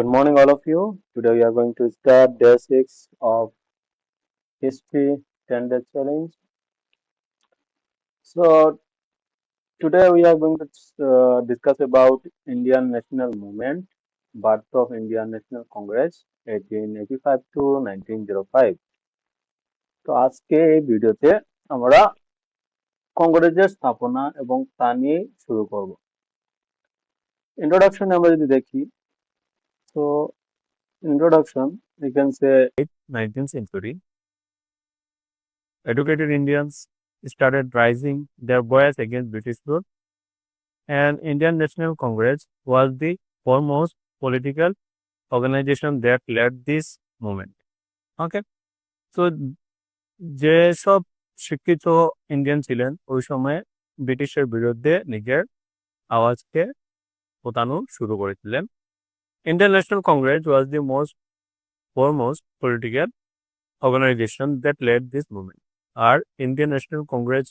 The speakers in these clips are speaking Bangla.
Good morning, all of you. Today we are going to start day 6 of History 10-day challenge. So today we are going to discuss about Indian National Movement, birth of Indian National Congress 1885 to 1905. তো আজকে এই ভিডিওতে আমরা কংগ্রেসের স্থাপনা এবং তা নিয়ে শুরু করব। ইন্ট্রোডাকশনে আমরা যদি দেখি, so introduction we can say 19th century educated Indians started raising their voice against British rule, and Indian National Congress was the foremost political organization that led this movement. Okay, so যেসব শিক্ষিত ইন্ডিয়ান ছিলেন ওই সময়ে ব্রিটিশের বিরুদ্ধে নিজের আওয়াজকে ওঠানো শুরু করেছিলেন। Indian National Congress was the foremost political organization that led this movement. আর ইন্ডিয়ান ন্যাশনাল কংগ্রেস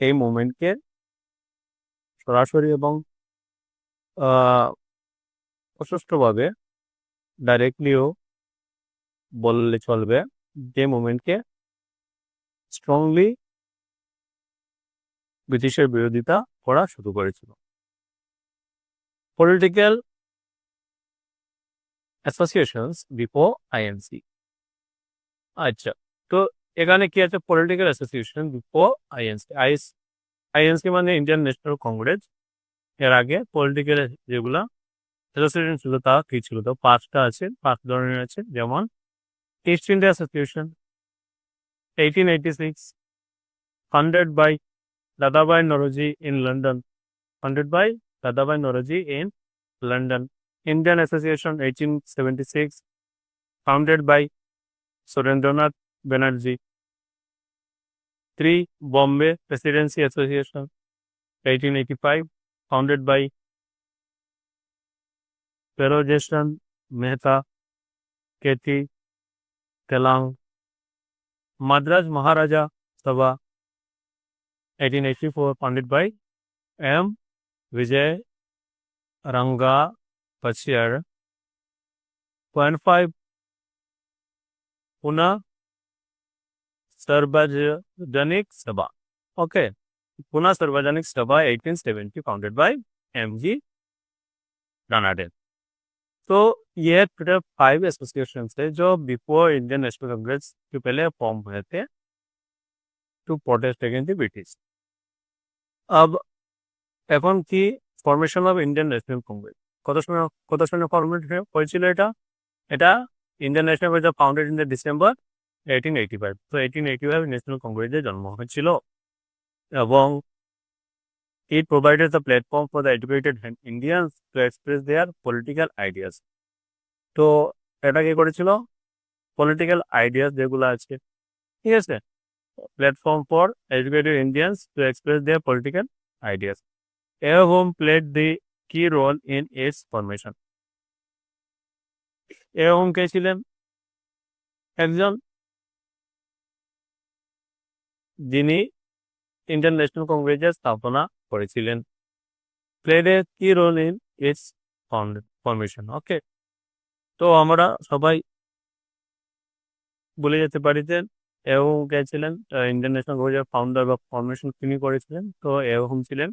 এই মুভমেন্টকে সরাসরি এবং অস্পষ্টভাবে ডাইরেক্টলিও বললে চলবে, যে মুভমেন্টকে স্ট্রংলি ব্রিটিশের বিরোধিতা করা শুরু করেছিল। Political associations before INC. আচ্ছা, তো এখানে কি আছে? Political association before INC. INC মানে ইন্ডিয়ান ন্যাশনাল কংগ্রেস। এর আগে পলিটিক্যাল যেগুলা অ্যাসোসিয়েশন ছিল তা কি ছিল? তো 5টা আছে, 5 ধরনের আছে। যেমন East India association 1886 funded by Dadabhai Naoroji in London, Indian association 1876 founded by Surendranath Banerjee. 3. Bombay Presidency Association 1885 founded by Perojeshran Mehta, Kethi Telang. Madras Maharaja Sabha 1884 founded by M. Vijay Rangapachar. 0.5 Pune Sarvajanik Sabha. Okay, Pune Sarvajanik Sabha 1870 founded by M.G. Ranade. तो ये टोटल 5 एसोसिएशन थे जो बिफोर इंडियन नेशनल कांग्रेस के पहले फॉर्म हुए थे to protest against the British. अब এখন কি formation of Indian national Congress কত সালে ফরমেট হয়েছিল? এটা Indian national Congress founded in the December 1885। তো 1885 ন্যাশনাল কংগ্রেসের জন্ম হয়েছিল এবং it provided the platform for the educated Indians to express their political ideas. তো এটা কি করেছিল? পলিটিক্যাল আইডিয়াস যেগুলো আছে, ঠিক আছে, platform for educated Indians to express their political ideas. Hume played the key role in its formation. Hume কে ছিলেন? একজন যিনি ইন্ডিয়ান ন্যাশনাল কংগ্রেসের স্থাপনা করেছিলেন। প্লেড এ কি রোল ইন ইটস ফরমেশন। ওকে, তো আমরা সবাই বলে যেতে পারি যে হোম কে ছিলেন? ইন্ডিয়ান ন্যাশনাল কংগ্রেসের ফাউন্ডার বা ফরমেশন তিনি করেছিলেন। তো হোম ছিলেন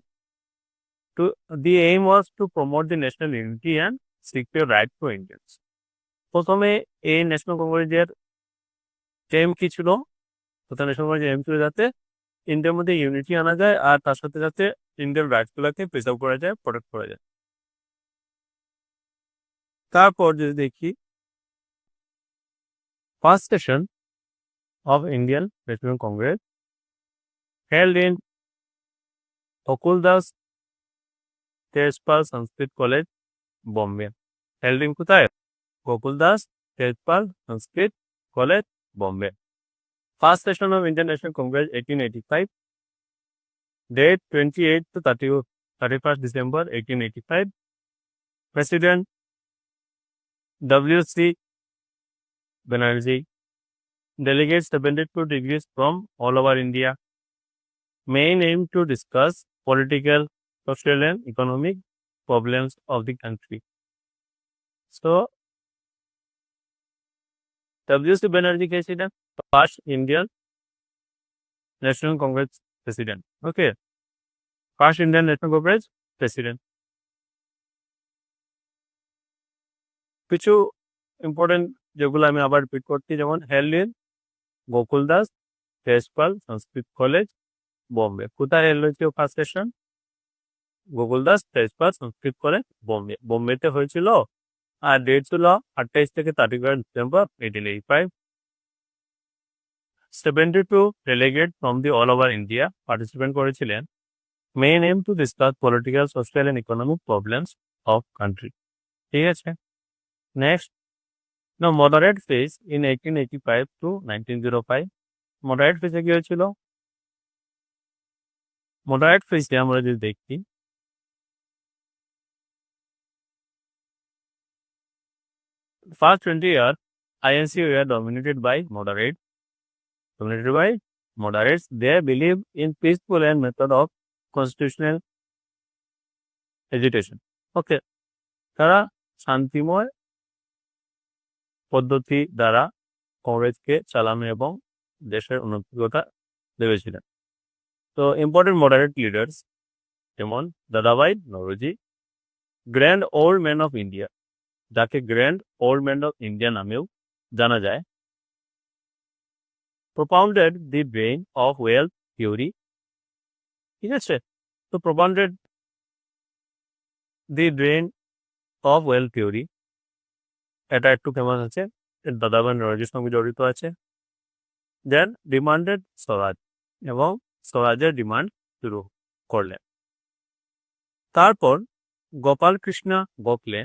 to the aim was to promote the national unity and secure right for Indians. প্রথমে এই ন্যাশনাল কংগ্রেসের এম কি ছিল? প্রথম ন্যাশনাল কংগ্রেসের এম ছিল যাতে ইন্ডিয়ার মধ্যে ইউনিটি আনা যায় আর তার সাথে যাতে ইন্ডিয়ান রাইটসগুলোকে প্রিজার্ভ করা যায়, প্রোটেক্ট করা যায়। তারপর যদি দেখি first session of Indian national Congress held in Gokuldas Tejpal Sanskrit College, Bombay. Held in কোথায়? Gokuldas Tejpal Sanskrit College, Bombay. First session of Indian national Congress 1885, date 28 to 31st December 1885. President W.C. Banerjee. Delegates 72 degrees from all over India. Main aim to discuss political, social and economic problems of the country. So W.C. Banerjee কে ছিলেন? First Indian national Congress president. Okay, first Indian national Congress president. কিছু ইম্পর্টেন্ট যেগুলো আমি আবার রিপিট করছি, যেমন held in Gokul Das Tejpal Sanskrit College, Bombay. কোথায় হেল্ড হয়েছিল first session? Gokul Das Tejpal Sanskrit College, Bombay. বোম্বেতে হয়েছিল, আর ডেট ছিল 28 থেকে 31 December 1885। 72 delegate from the all over India participate করেছিলেন। Main aim to discuss political, social and economic problems of country. ঠিক আছে, নেক্সট, না moderate phase in 1885 to 1905। Moderate ফেজে কি হয়েছিল? মডারেট ফেজে আমরা যদি দেখি, first 20 years INC were dominated by moderates. They believe in peaceful and method of constitutional agitation. Okay, তারা শান্তিময় পদ্ধতি দ্বারা কংগ্রেসকে চালানো এবং দেশের উন্নতিকতা ভেবেছিলেন। তো ইম্পর্টেন্ট মডারেট লিডার্স যেমন Dadabhai Naoroji, grand old man of India, যাকে grand old man of India নামেও জানা যায়। propounded the brain of wealth theory. ঠিক আছে, তো propounded the brain of wealth theory, এটা একটু ফেমাস আছে, দাদাভাই নওরোজির সঙ্গে জড়িত আছে। দেন ডিমান্ডেড স্বরাজ, এবং স্বরাজের ডিমান্ড শুরু করলেন। তারপর গোপাল কৃষ্ণ গোখলে,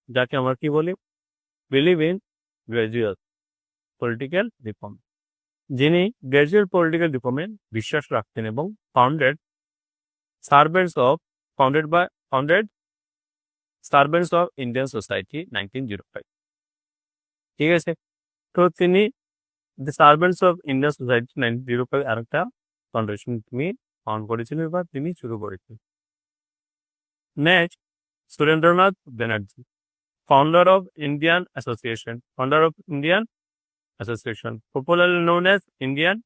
যাকে আমরা কি বলি, believe in gradual political reform, যিনি গ্রাজুয়াল পলিটিক্যাল রিফর্মে বিশ্বাস রাখতেন এবং founded servants of Indian society 1905। ঠিক আছে, তো তিনি the servants of Indian society 1905 আরেকটা ফাউন্ডেশন তিনি ফাউন্ড করেছিলেন বা তিনি শুরু করেছিলেন। Next, Surendranath Banerjee, founder of Indian Association, popularly known as Indian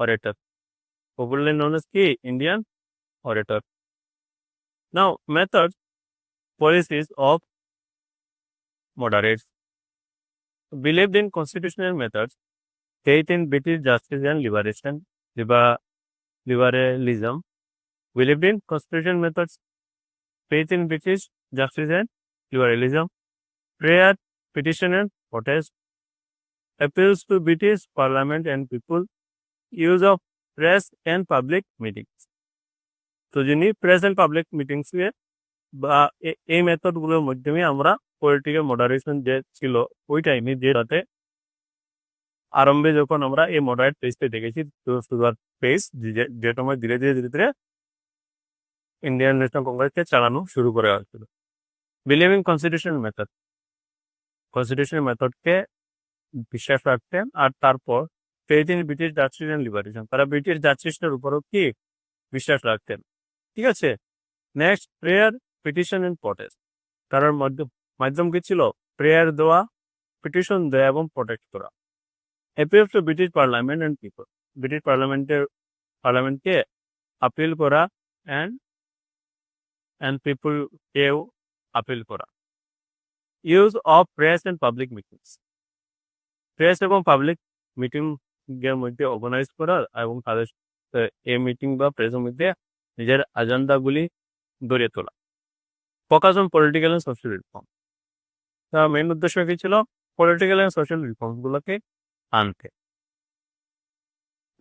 Orator. Indian Orator. Now, methods, policies of moderates. Believed in constitutional methods, faith in British justice and liberalism. Believed in constitutional methods, faith in British justice and liberalism. Prayer, petition and protest. Appeals to British Parliament and people. Use of press and public meetings. তো যিনি প্রেস এন্ড পাবলিক মিটিংসে বা এই মেথডগুলোর মাধ্যমে আমরা পলিটিক্যাল মডারেশন যে ছিল ওই টাইমে, যে রাতে আরম্ভে যখন আমরা এই মডারেট পেজটা দেখেছি, তো সুরাট পেজ যে সময় ধীরে ধীরে ইন্ডিয়ান ন্যাশনাল কংগ্রেসকে চালানো শুরু করে হয়েছিল। বিলিভিং কনস্টিটিউশনাল মেথডকে বিশ্বাস রাখতেন। আর তারপর faith in British justice and liberation, তারা ব্রিটিশ জাস্টিসের উপরও কি বিশ্বাস রাখতেন। ঠিক আছে, next, prayer, petition and protest, তার মাধ্যম কি ছিল? প্রেয়ার দেওয়া, পিটিশন দেওয়া এবং প্রটেস্ট করা। Appeal to British parliament and people, British পার্লামেন্টকে আপিল করা and পিপলকেও আপিল করা। Use of press and public meetings, press এবং পাবলিক মিটিং এর মধ্যে অর্গানাইজ করা এবং তাদের এই মিটিং বা প্রেসের মধ্যে নিজের এজেন্ডাগুলি ধরিয়ে তোলা। Focus on political and social reform, তার মেইন উদ্দেশ্য কি ছিল? পলিটিক্যাল এন্ড সোশ্যাল রিফর্মগুলোকে আনতে।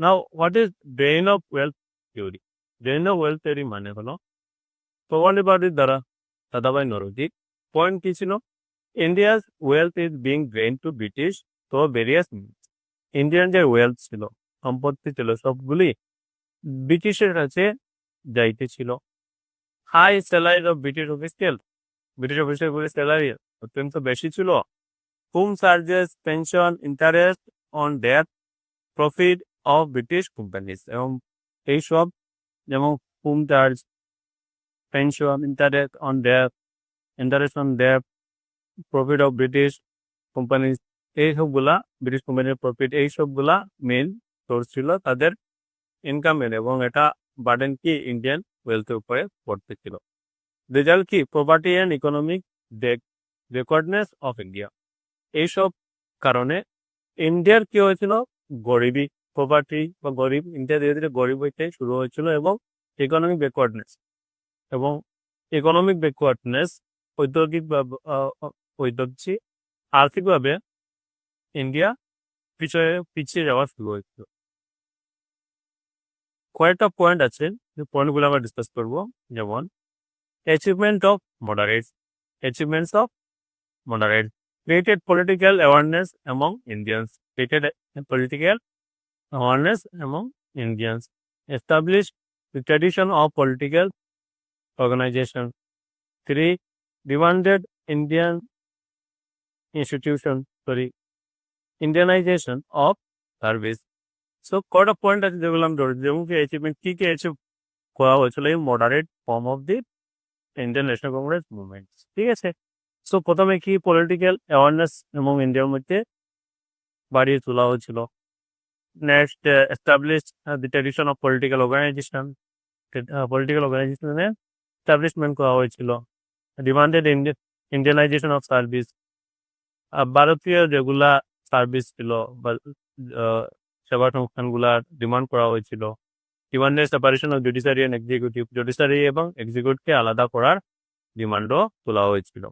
Now, what is drain of wealth theory? Drain of wealth theory মানে হলো প্রভান্ডেড পার্টির দ্বারা দাদাভাই নওরোজি পয়েন্ট কি ছিল? India's wealth is being drain to British তো ভেরিয়াস মিনস। ইন্ডিয়ান যে ওয়েলথ ছিল, সম্পত্তি ছিল, সবগুলি ব্রিটিশের কাছে যাইতেছিল। হাই স্যালারি অফ ব্রিটিশ অফিসিয়ালগুলির স্যালারি অত্যন্ত বেশি ছিল। Home charges pension interest on debt profit of British companies, এবং এইসব যেমন home charge, pension, interest on debt profit of British company, এই সবগুলা ব্রিটিশ কোম্পানির প্রফিট, এই সবগুলা মেইন সোর্স ছিল তাদের ইনকামের, এবং এটা বার্ডেন কি ইন্ডিয়ান ওয়েলথের উপরে পড়তে ছিল। রেজাল্ট কি প্রপার্টি অ্যান্ড ইকোনমিক রেকর্ডনেস অফ ইন্ডিয়া। এইসব কারণে ইন্ডিয়ার কি হয়েছিল, গরিবী, প্রপার্টি বা গরিব, ইন্ডিয়া ধীরে ধীরে গরিব হইতে শুরু হয়েছিল, এবং ইকোনমিক ব্যাকওয়ার্ডনেস, এবং ইকোনমিক ব্যাকওয়ার্ডনেস ঐতিহ্য আর্থিকভাবে ইন্ডিয়া পিছিয়ে যাওয়া শুরু হয়েছিল। কয়েকটা পয়েন্ট আছে, যে পয়েন্টগুলো আমরা ডিসকাস করব, যেমন achievements of moderate created political awareness among Indians, established the tradition of political organization. 3. Demanded Indianization of service. So, কয়টা পয়েন্ট আছে যেগুলো আমি ধরেছি, যেমন কি অ্যাচিভমেন্ট, কি কি অ্যাচিভ করা হয়েছিল এই moderate form of the Indian national Congress movement, ঠিক আছে। সো প্রথমে কি পলিটিক্যাল অ্যাওয়ারনেস এবং ইন্ডিয়ার মধ্যে বাড়িয়ে তোলা হয়েছিল। Next, establish the tradition of political অর্গানাইজেশনের এস্টাবলিশমেন্ট করা হয়েছিল। ডিমান্ডেড ইন্ডিয়ানাইজেশন অফ সার্ভিস, ভারতীয় যেগুলা সার্ভিস ছিল বা সেবা সংস্থানগুলার ডিমান্ড করা হয়েছিল। Demanded separation of judiciary and executive, judiciary এবং এক্সিকিউটিভকে আলাদা করার ডিমান্ডও তোলা হয়েছিল।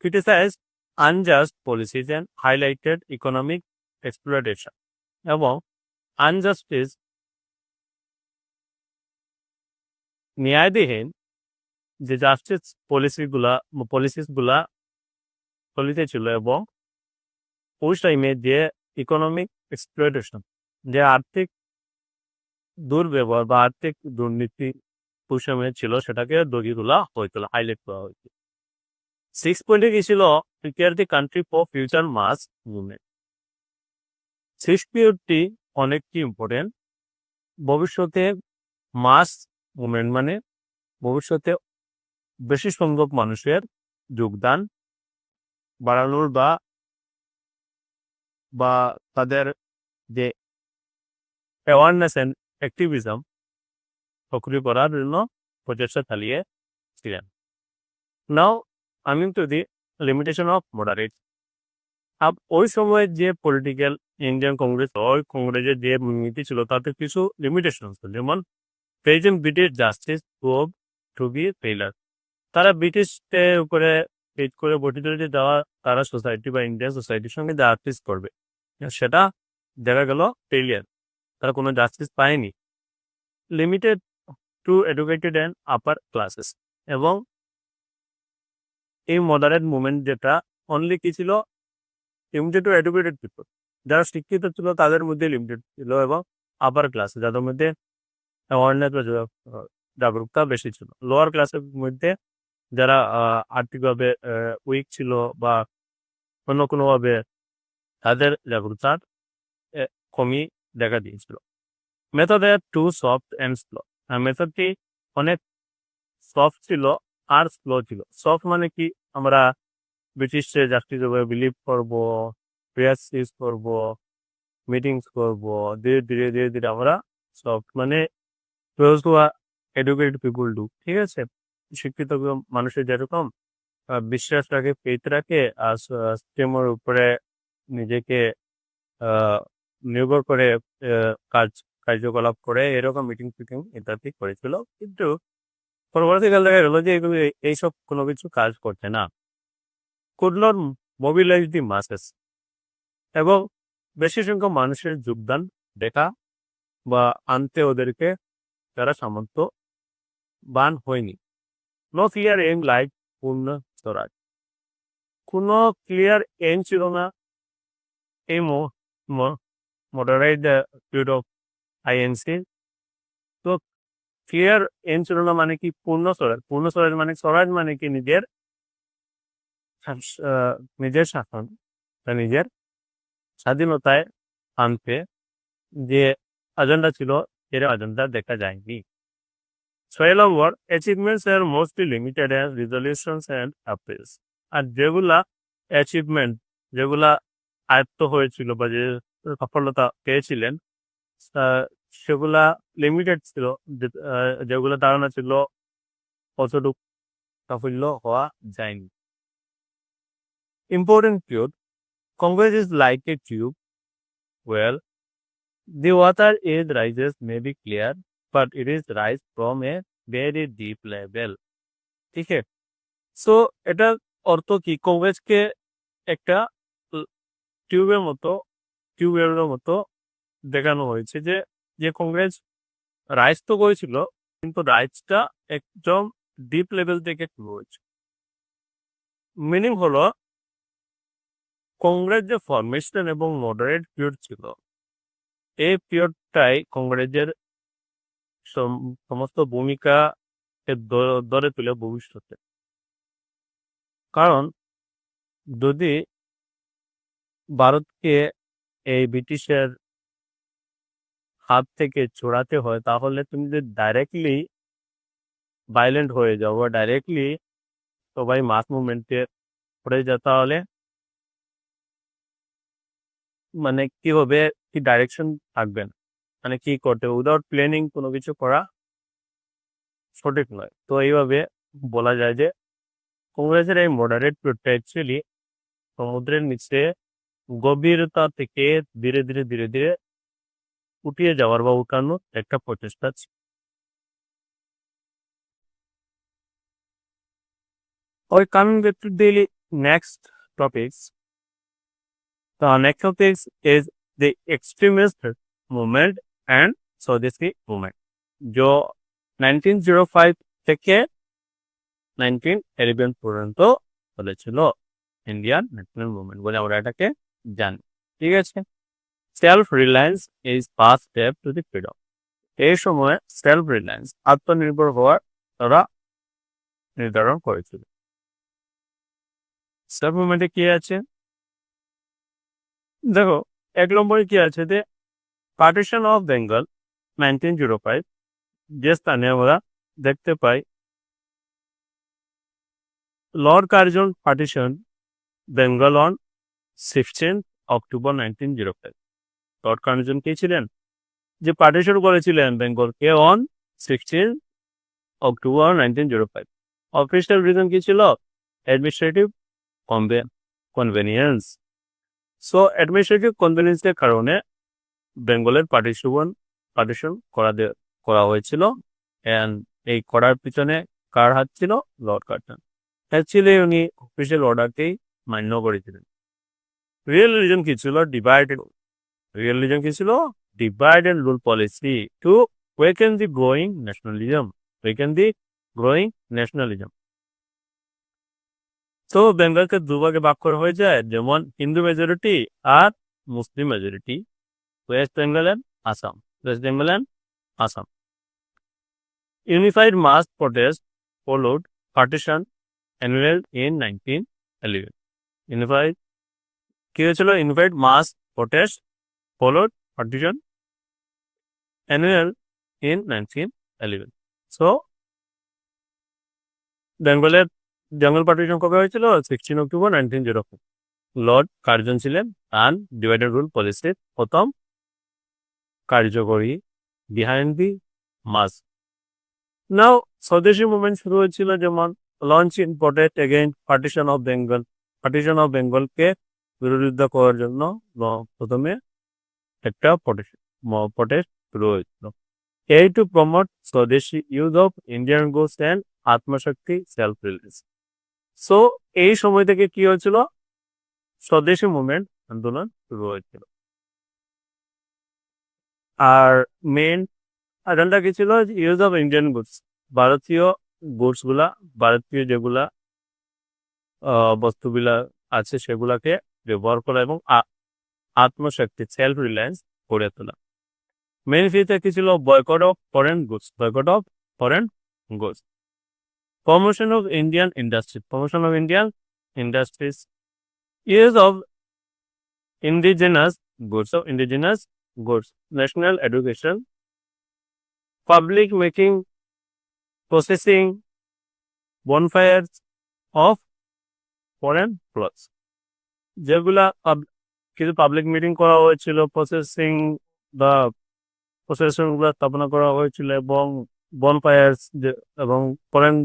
criticized unjust policies and highlighted economic exploitation, এবং আনজাস্টিস, ন্যায়াধীন যে জাস্টিস পলিসিসগুলা চলিতে ছিল, এবং ওই টাইমে যে ইকোনমিক এক্সপ্লয়টেশন, যে আর্থিক দুর্ব্যবহার বা আর্থিক দুর্নীতি ওই সময় ছিল, সেটাকে দগিয়ে তোলা হয়েছিল, হাইলাইট করা হয়েছিল। 6 পয়েন্টে কি ছিল, prepare the country for future mass movement. 6 পিরিয়ডটি অনেকটি ইম্পর্টেন্ট। ভবিষ্যতে মাস মুভমেন্ট মানে ভবিষ্যতে বেশি সংখ্যক মানুষের যোগদান বাড়ানোর বা তাদের যে অ্যাওয়ারনেস অ্যান্ড অ্যাক্টিভিজম সক্রিয় করার জন্য প্রচেষ্টা চালিয়েছিলেন। নাও coming to the limitation of moderate. ওই সময় যে পলিটিক্যাল ইন্ডিয়ান কংগ্রেস, ওই কংগ্রেসের যে নীতি ছিল তাতে কিছু লিমিটেশন ছিল, যেমন present British justice to be failure. তারা ব্রিটিশের উপরে পেজ করে বর্ধিত দেওয়া তারা সোসাইটি বা ইন্ডিয়ান সোসাইটির সঙ্গে জাস্টিস করবে, সেটা দেখা গেল ফেইলিয়ার, তারা কোনো জাস্টিস পায়নি। Limited to educated and upper classes, এবং এই মডারেট মুভমেন্ট যেটা অনলি কি ছিল, লিমিটেড টু এডুকেটেড পিপল, যারা শিক্ষিত ছিল তাদের মধ্যে লিমিটেড ছিল, এবং আপার ক্লাস যাদের মধ্যে অ্যাওয়ারনেস বা জাগরুকতা বেশি ছিল। লোয়ার ক্লাসের মধ্যে যারা আর্থিকভাবে উইক ছিল বা অন্য কোনোভাবে তাদের জাগরুকতার কমই দেখা দিয়েছিল। Method to soft and slow, মেথডটি অনেক সফট ছিল আর স্লো ছিল। সফট মানে কি, আমরা ব্রিটিশে জাস্টিস বিলিভ করবো, প্রেয়ার ইউজ করবো, মিটিংস করবো, ধীরে ধীরে ধীরে ধীরে আমরা সফট মানে এডুকেটেড পিপুল ডু, ঠিক আছে। শিক্ষিত মানুষের যেরকম বিশ্বাস রাখে, ফেথ রাখে, আর সিস্টেমের উপরে নিজেকে নির্ভর করে কার্যকলাপ করে, এরকম মিটিং ফিটিং ইত্যাদি করেছিল। কিন্তু পরবর্তীকাল দেখা গেল যে এগুলো এইসব কোনো কিছু কাজ করছে না। কুড নট মোবিলাইজ দি মাসেস, এবং বেশি সংখ্যক মানুষের যোগদান দেখা বা আনতে ওদেরকে তারা সামর্থ্যবান হয়নি। নো ক্লিয়ার এম লাইক পূর্ণ স্বরাজ, কোনো ক্লিয়ার এম ছিল না এই মডারেট পিরিয়ড অফ আইএনসি। তো ক্লিয়ার এম ছিল না মানে কি, পূর্ণ স্বরাজ মানে, স্বরাজ মানে কি নিজের শাসন বা নিজের স্বাধীনতায় আনতে যে এজেন্ডা ছিল, এর এজেন্ডা দেখা যায়নি। 6 নম্বর, achievements are mostly limited as resolutions and appeals, আর যেগুলা অ্যাচিভমেন্ট যেগুলা আয়ত্ত হয়েছিল বা যে সফলতা পেয়েছিলেন সেগুলা লিমিটেড ছিল, যেগুলো ধারণা ছিল কতটুকু সাফল্য হওয়া যায়নি। Important truth: Congress is like a tube. Well, the water is rises may be clear, but it is rise from a very deep level. ঠিক আছে, সো এটা অর্থ কি, কংগ্রেসকে একটা টিউবের মতো দেখানো হয়েছে যে যে কংগ্রেস রাইজ তো করেছিল কিন্তু রাইজটা একদম ডিপ লেভেল থেকে শুরু হয়েছে। মিনিং হলো কংগ্রেস যে ফরমেশন এবং মডারেট পিরিয়ড ছিল, এই পিরিয়ডটাই কংগ্রেসের সমস্ত ভূমিকাকে ধরে তুলে ভবিষ্যতে। কারণ যদি ভারতকে এই ব্রিটিশের হাত থেকে ছড়াতে হয়, তাহলে তুমি যদি ডাইরেক্টলি ভাইলেন্ট হয়ে যাও বা ডাইরেক্টলি সবাই মাস মুভমেন্টে পড়ে যাও, তাহলে মানে কি হবে, কি ডাইরেকশন থাকবে না, মানে কি করতে হবে, উইদাউট প্ল্যানিং কোনো কিছু করা সঠিক নয়। তো এইভাবে বলা যায় যে কংগ্রেসের এই মডারেট পিরিয়ডটা অ্যাকচুয়ালি সমুদ্রের নিচে গভীরতা থেকে ধীরে ধীরে ধীরে ধীরে উঠিয়ে যাওয়ার বা উঠানোর একটা প্রচেষ্টা ছিল। Coming back to the next topics. The next topics is the Extremist Movement and Swadeshi Movement, जो 1905 থেকে 1911 পর্যন্ত চলেছিল ইন্ডিয়ান ন্যাশনাল মুভমেন্ট বলে আমরা এটাকে জানি। ঠিক আছে, self reliance is first step to the freedom. এই সময় সেলফ রিলায়েন্স, আত্মনির্ভর হওয়ার তারা নির্ধারণ করেছিল। সেলফ মুভমেন্টে কি আছে দেখো, 1 নম্বরে কি আছে যে পার্টিশন অফ বেঙ্গল 1905, যে স্থানে আমরা দেখতে পাই Lord Curzon partition Bengal on 16 October 1905। Lord Curzon কে ছিলেন, যে পার্টিশন করেছিলেন বেঙ্গলকে অন 16 অক্টোবর 1905। অফিসিয়াল রিজন কি ছিল, অ্যাডমিনিস্ট্রেটিভ কনভেনিয়েন্স। সো অ্যাডমিনিস্ট্রেটিভ কনভেনিয়েন্সের কারণে বেঙ্গলের পার্টিশন করা হয়েছিল। অ্যান্ড এই করার পিছনে কার হাত ছিল, লর্ড কার্জন। অ্যাকচুয়ালি উনি অফিসিয়াল অর্ডারকেই মান্য করেছিলেন। রিয়েল রিজন কি ছিল, divide and rule policy to weaken the growing nationalism. তো বেঙ্গলকে দুভাগে ভাগ করা হয়ে যায়, যেমন হিন্দু মেজরিটি আর Muslim majority, west Bengal and Assam. Unified mass protest followed partition annual in 1911। Unified mass protest followed partition annual in 1911। So বেঙ্গলের জঙ্গল পার্টিশন কবে হয়েছিল, 16 অক্টোবর 1904। লর্ড কার্জন ছিলেন অ্যান্ড ডিভাইডেড রুল পলিসির প্রথম কার্যকরী বিহাইন্ড দি মাস। নাও স্বদেশী মুভমেন্ট শুরু হয়েছিল, যেমন launch in protest against partition of বেঙ্গলকে বিরোধিতা করার জন্য প্রথমে একটা প্রোটেস্ট শুরু হয়েছিল। এই to promote swadeshi use of Indian goods and atmashakti self reliance. So এই সময় থেকে কি হয়েছিল, স্বদেশী মুভমেন্ট আন্দোলন শুরু হয়েছিল। আর মেইন এজেন্ডা কি ছিল, ইউজ অফ ইন্ডিয়ান গুডস, ভারতীয় যেগুলা বস্তুগুলা আছে সেগুলাকে ব্যবহার করা এবং আত্মশক্তি সেলফ রিলায়েন্স গড়ে তোলা। মেইন ফিতে কি ছিল, boycott of foreign goods, promotion of Indian industries, use of indigenous goods, national education, public making, processing, bonfires of foreign clothes। যেগুলা কিছু পাবলিক মিটিং করা হয়েছিল, প্রসেসনগুলো স্থাপনা করা হয়েছিল এবং বনফায়ার এবং ফরেন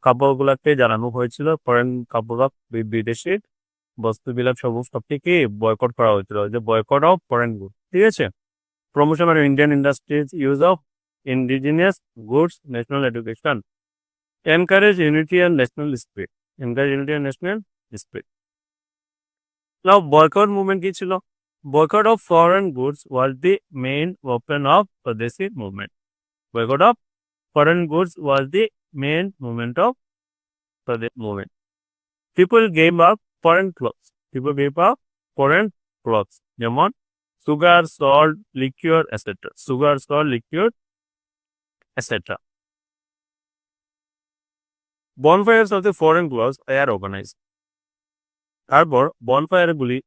কাপড়গুলাকে জানানো হয়েছিল, ফরেন কাপড় বিদেশি বস্তুবিলাক সবটিকে বয়কট করা হয়েছিল, যে বয়কট অফ ফরেন গুড। ঠিক আছে, promotion of Indian industries, use of indigenous goods, national education, encourage unity and national spirit, now boycott movement কি ছিল? Boycott of foreign goods was the main weapon of swadeshi movement. Boycott of foreign goods was the main movement of swadeshi movement. People gave up foreign clothes. যেমন sugar, salt, liquor, etc. Bonfires of the foreign clothes are organized. তারপর বনফায়ারগুলি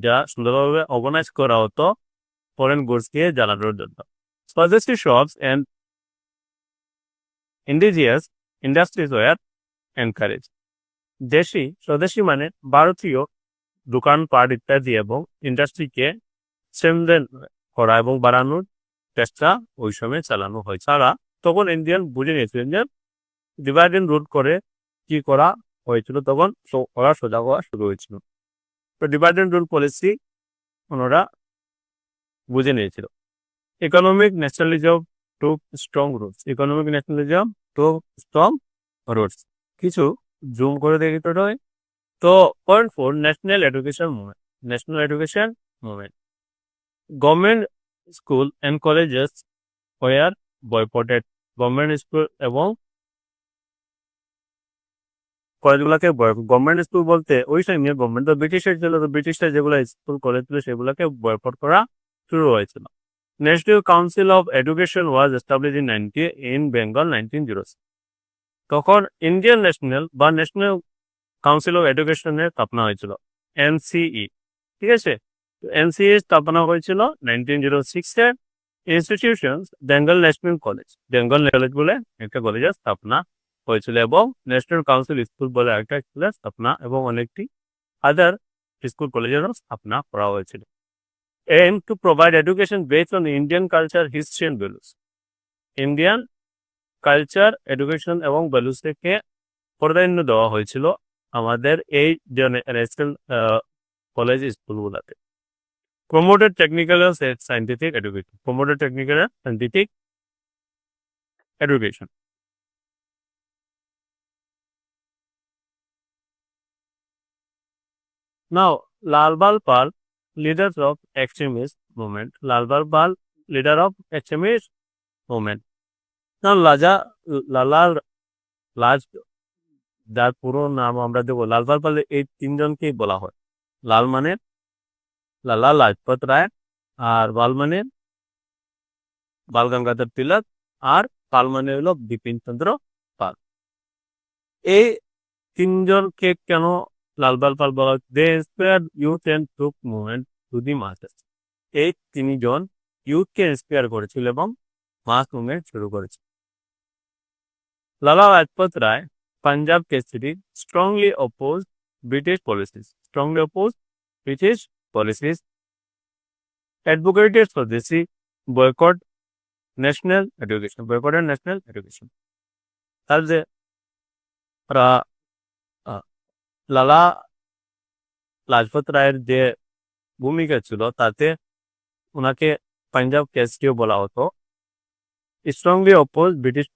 যা সুন্দরভাবে অর্গানাইজ করা হতো ফরেন গুডসকে জ্বালানোর জন্য। Swadeshi shops and indigenous industries were encourage. Swadeshi মানে ভারতীয় দোকানপাট ইত্যাদি এবং ইন্ডাস্ট্রিকে স্ট্রেনথেন করা এবং বাড়ানোর চেষ্টা ওই সময় চালানো হয়। তারা তখন ইন্ডিয়ান বুঝে নিয়েছিলেন যে ডিভাইড এন্ড রুল করে কি করা হয়েছিল, তখন ওরা সোজা হওয়া শুরু হয়েছিল। তো ডিভাইড এন্ড রুল পলিসি ওনারা বুঝে নিয়েছিল। Economic nationalism to strong roots. কিছু জুম করে দেখিতে হয়। তো point 4, national education movement. Government school and colleges were boycotted. Government school এবং কলেজগুলোকে গভর্নমেন্ট স্কুল বলতে ওই সময় গভর্নমেন্ট তো ব্রিটিশের ছিল, তো ব্রিটিশরা যেগুলো স্কুল কলেজ ছিল সেগুলোকে বয়কট করা শুরু হয়েছিল। National council of education was establish in Bengal 1906। তখন ইন্ডিয়ান ন্যাশনাল কাউন্সিল অফ এডুকেশনের স্থাপনা হয়েছিল, এনসিই। ঠিক আছে, এনসিই স্থাপনা হয়েছিল 1906-এ। ইনস্টিটিউশন বেঙ্গল ন্যাশনাল কলেজ বলে একটা কলেজের স্থাপনা হয়েছিল এবং ন্যাশনাল কাউন্সিল স্কুল বলে একটা স্কুলের স্থাপনা এবং অনেকটি আদার স্কুল কলেজেরও স্থাপনা করা হয়েছিল। Aim to provide education based on Indian culture, history and values. Indian culture, education এবং ভ্যালুস থেকে প্রাধান্য দেওয়া হয়েছিল আমাদের এই ন্যাশনাল কলেজ স্কুলগুলোতে। Promoted technical and scientific education. Now, Lal Bal Pal, leaders of extremist movement. Leader of extremist movement. Now, যার পুরো নাম আমরা দেবো লাল বাল পাল, এই তিনজনকেই বলা হয়। লাল মানে লালা লাজপত রায়, আর বাল মানে বাল গঙ্গাধর তিলক, আর পাল মানে হলো বিপিন চন্দ্র পাল। এই তিনজনকে কেন লাল বাল পাল বলা হয়? They inspired youth and took movement to the masses. এই তিনজন ইউথকে ইন্সপায়ার করেছিল এবং মাস মুভমেন্ট শুরু করেছিল। Lala Lajpat Rai, Punjab Kesari, strongly opposed British policies, advocated Swadeshi, boycott national education. তার যে লালা লাজপত রায়ের যে ভূমিকা ছিল তাতে ওনাকে পাঞ্জাব কেসরিও বলা হতো। স্ট্রংলি অপোজ ব্রিটিশ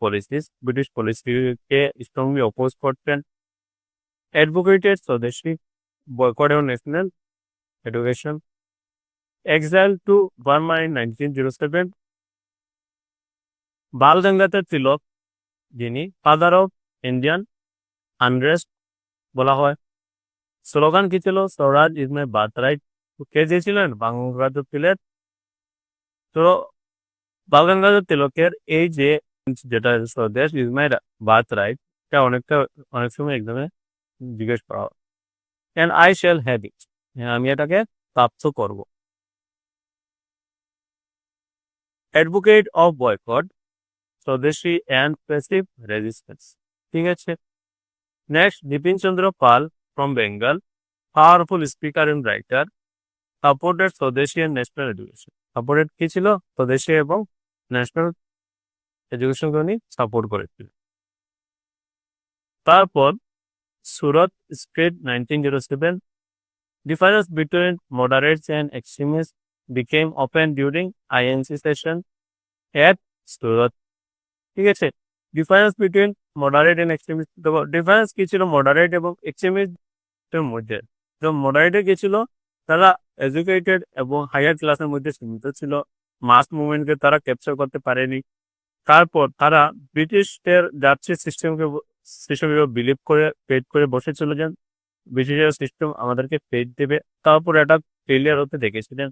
পলিসিকে স্ট্রংলি অপোজ করতেন। Advocated swadeshi, boycott on national education. Exile to Burma in 1907। Bal Gangadhar Tilak, যিনি ফাদার অফ ইন্ডিয়ান আনরেস্ট বলা হয়। স্লোগান কি ছিল? স্বরাজ ইজ মাই বার্থ রাইট। কে দিয়েছিলেন? বাল গঙ্গাধর তিলক। তো বাল গঙ্গাধর তিলকের এই যেটা স্বদেশ ইজ মাই বার্থ রাইট, এটা অনেক সময় এক্সামে জিজ্ঞেস করা হয়। And I shall have it, আমি এটাকে প্রাপ্ত করব। Advocate of boycott, swadeshi and passive resistance. ঠিক আছে, next Bipin Chandra Pal from Bengal, powerful speaker and writer, supported Swadeshi and national education. Supported কি ছিল? স্বদেশী এবং ন্যাশনাল এডুকেশনকে উনি সাপোর্ট করেছিলেন। তারপর সুরত split 1907, difference between moderates and extremists became open during INC session at Surat. ঠিক আছে, difference between moderate and extremist. Difference কি ছিল মডারেট এবং এক্সট্রিমিস্টের মধ্যে? তো মডারেটে কি ছিল, তারা এডুকেটেড এবং হায়ার ক্লাসের মধ্যে সীমিত ছিল, মাস মুভমেন্টকে তারা ক্যাপচার করতে পারেনি। তারপর তারা ব্রিটিশদের জার্সি সিস্টেমকে বিলিভ করে পেড করে বসেছিল যে ব্রিটিশের সিস্টেম আমাদেরকে পেড দেবে, তারপর এটা ফেলিয়ার হতে দেখেছিলেন।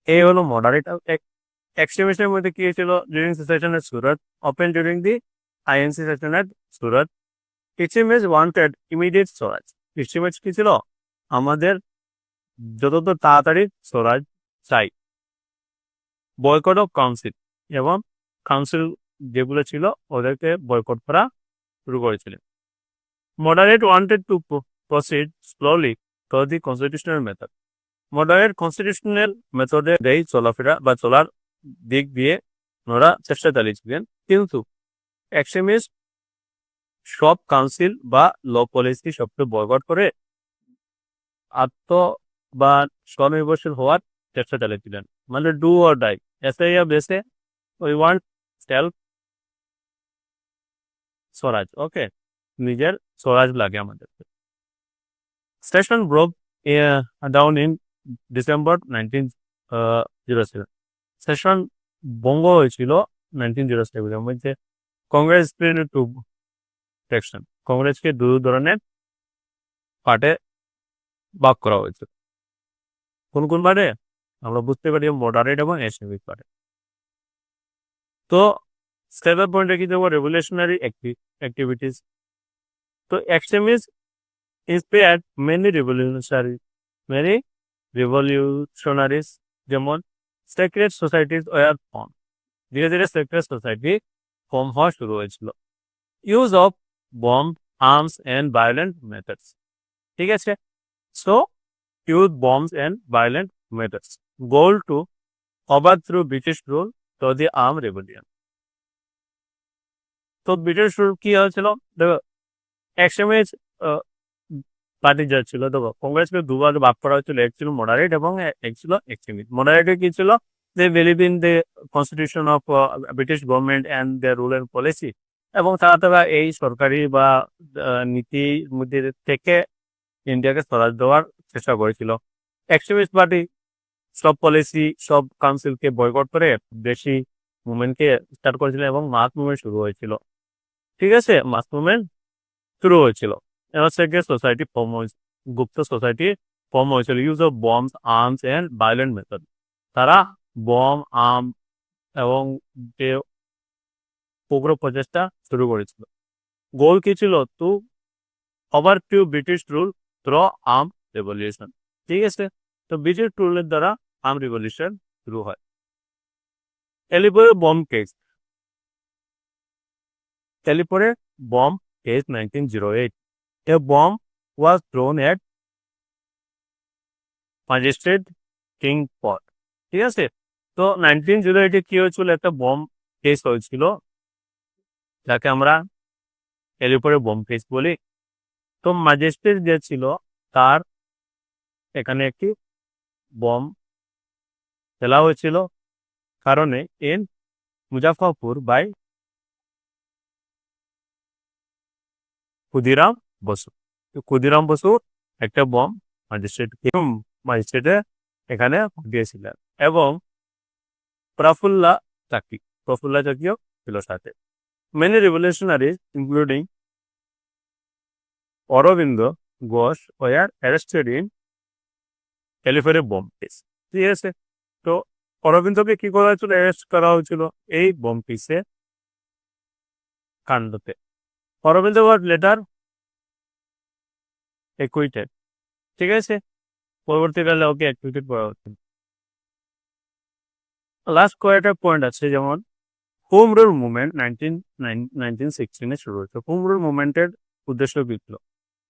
এই হলো মডারেট। এক্সট্রিমিস্টের মধ্যে কি ছিল? During session at Surath, open during the INC session at Surath. Extremist wanted immediate Swaraj. Extremist কি ছিল? আমাদের যত তাড়াতাড়ি স্বরাজ চাই। বয়কট অফ কাউন্সিল, এবং কাউন্সিল যেগুলো ছিল ওদেরকে বয়কট করা শুরু করেছিলেন। Moderate wanted to proceed slowly to the constitutional method. Moderate constitutional মেথডে চলাফেরা বা চলার দিক দিয়ে ওরা চেষ্টা চালিয়েছিলেন, কিন্তু এক্সট্রিমিস্ট সব কাউন্সিল বা ল পলিসি সবকে বয়কট করে বা স্বনির্ভরশীল হওয়ার চেষ্টা চালিয়েছিলেন। মানে ডু অর ডাই, এসআইয়া বেসে উই ওয়ান্ট সেলফ স্বরাজ। ওকে, নিজের স্বরাজ লাগে আমাদের। Session broke down in December 1907। Session ভঙ্গ হয়েছিল 1907 এর মধ্যে। কংগ্রেস টু সেকশন, কংগ্রেসকে দুই ধরনের পার্টে ভাগ করা হয়েছে। কোন কোন পার্টে? আমরা বুঝতে পারি মডারেট এবং এক্সট্রিমিস্ট পার্টে। তো সেভেন পয়েন্টে কি দেবো? Revolutionary activities. তো এক্সট্রিমিস্ট ইন্সপায়ার্ড মেনি রিভলিউশনারিজ, যেমন সেক্রেট সোসাইটিজ ওয়ার ফর্ম। ধীরে ধীরে সেক্রেট সোসাইটি ফর্ম হওয়া শুরু হয়েছিল। Use of bomb, arms and violent methods. ঠিক আছে, so use bombs and violent methods, goal to overthrow British rule তো দি আর্ম রেভলিউশন। তো ব্রিটিশ রুল কি হয়েছিল? দেখো, এক্সট্রিমিস্ট পার্টি যা ছিল, দেখো কংগ্রেসকে দুবার ভাগ করা হয়েছিল, এক ছিল মডারেট এবং এক ছিল এক্সট্রিমিস্ট। মডারেটে কি ছিল? They believe in the constitution of British government and the rule and policy, এবং তারা এই সরকারি বা নীতির মধ্যে থেকে ইন্ডিয়াকে স্বরাজ দেওয়ার চেষ্টা করেছিল। এক্সট্রিমিস্ট পার্টি সব পলিসি, সব কাউন্সিলকে বয়কট করে বেশি মুভমেন্টকে স্টার্ট করেছিল এবং মাস মুভমেন্ট শুরু হয়েছিল। ঠিক আছে, মাস মুভমেন্ট শুরু হয়েছিল। এবার সেকেন্ড সোসাইটি ফর্ম হয়েছে, গুপ্ত সোসাইটি ফর্ম হয়েছিল। Use of bombs, arms and violent method. তারা বম, আর্ম এবং যে উগ্র প্রচেষ্টা শুরু করেছিল। গোল কি ছিল? To overthrow British rule through arm revolution. ঠিক আছে, তো ব্রিটিশ রুলের দ্বারা আর্ম রেভলিউশন শুরু হয়। Alipore bomb case, Alipore bomb case 1908। A bomb was thrown at magistrate Kingsford. ঠিক আছে, তো 1908 কি হয়েছিল? একটা বম্ব কেস হয়েছিল, যাকে আমরা এলিপোরে বম্ব কেস বলি। তো ম্যাজিস্ট্রেট যে ছিল, তার এখানে একটি বম্ব ফেলা হয়েছিল কারণে ইন মুজাফরপুর বাই ক্ষুদিরাম বসু। ক্ষুদিরাম বসু একটা বম্ব ম্যাজিস্ট্রেটে এখানে দিয়েছিলেন, এবং প্রফুল্লা চাকিও ছিল সাথে। Many revolutionaries including Aurobindo Ghosh were arrested in Alipore bomb case. ঠিক আছে, তো অরবিন্দকে কি করা হয়েছিল? অ্যারেস্ট করা হয়েছিল এই বম্ব কেসে কাণ্ডতে। Aurobindo was later acquitted. ঠিক আছে, পরবর্তীকালে ওকে অ্যাকুইটেড করা হয়েছিল। লাস্ট কয়েকটা পয়েন্ট আছে, যেমন হোম রুল মুভমেন্ট 1916 শুরু হয়েছে। হোম রুল মুভমেন্টের উদ্দেশ্য কি ছিল?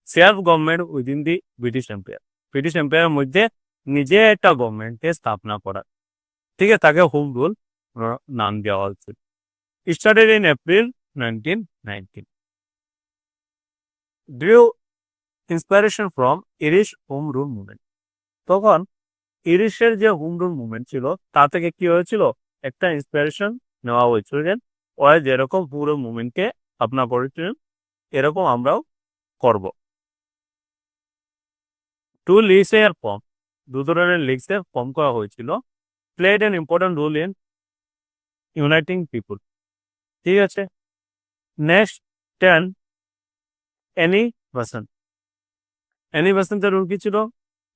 Self government within the British empire, British এম্পায়ারের মধ্যে নিজে একটা গভর্নমেন্টের স্থাপনা করা, ঠিক আছে, তাকে হোম রুল নাম দেওয়া হচ্ছে। Started in April 1919, drew inspiration from Irish home rule movement. তখন ইরিশের যে হোম রুল মুভমেন্ট ছিল তা থেকে কি হয়েছিল, একটা ইন্সপিরেশন নেওয়া হয়েছিল যে ওরা যেরকম হোম রুল মুভমেন্টকে আপনা করেছিলেন এরকম আমরাও করব। টু লিগস এর ফর্ম, দু ধরনের লিগসে ফর্ম করা হয়েছিল। Played an important role in uniting people, ঠিক আছে। Next 10, Annie Besant. এনি বাসন্তের রোল কি ছিল,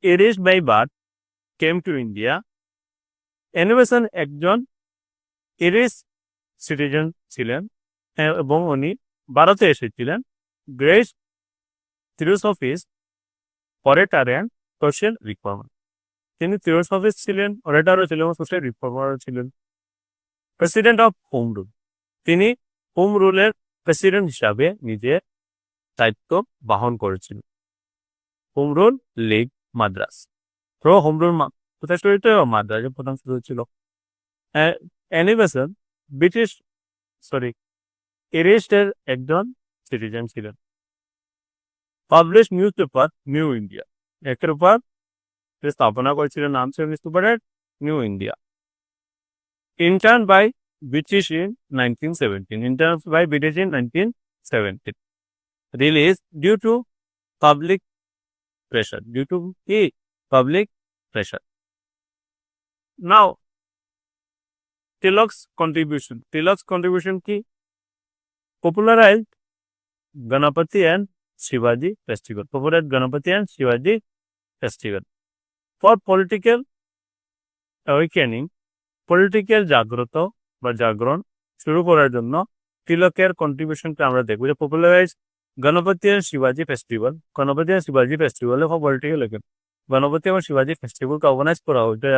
Irish by birth came to India. Annie Besant একজন ইরিশ সিটিজেন ছিলেন এবং উনি ভারতে এসেছিলেন। Great theosophist, orator and social reformer. তিনি থিওসফিস্ট ছিলেন, অরেটারও ছিলেন এবং সোশ্যাল রিফর্মারও ছিলেন। প্রেসিডেন্ট অফ হোম রুল, তিনি হোম রুলের প্রেসিডেন্ট হিসাবে নিজের দায়িত্ব বহন করেছিলেন। হোম রুল লীগ মাদ্রাস, তো হোম রুল কোথায় শুরু হতো, মাদ্রাসের প্রধান শুরু হয়েছিল। অ্যানিবেসন ব্রিটিশ ইরিশের একজন সিটিজেন ছিলেন। Publish newspaper new India, একের উপর স্থাপনা করেছিলেন, নাম ছিল নিউজ পেপারের new India. Intern by British in 1917, intern by British in 1917, release due to public pressure, due to কি public pressure. Now Tilak's contribution, Tilak's contribution কি, popularized Ganapati and Shivaji festival, popularized Ganapati and Shivaji festival for political awakening, political জাগ্রত বা জাগরণ শুরু করার জন্য তিলকের কন্ট্রিবিউশনকে আমরা দেখবো। যে পপুলারাইজ গণপতি এন্ড শিবাজি ফেস্টিভ্যাল, গণপতি এন্ড শিবাজি ফেস্টিভ্যাল ফর পলিটিক্যাল, গণপতি এবং শিবাজি ফেস্টিভ্যালকে অর্গানাইজ করা হয়েছে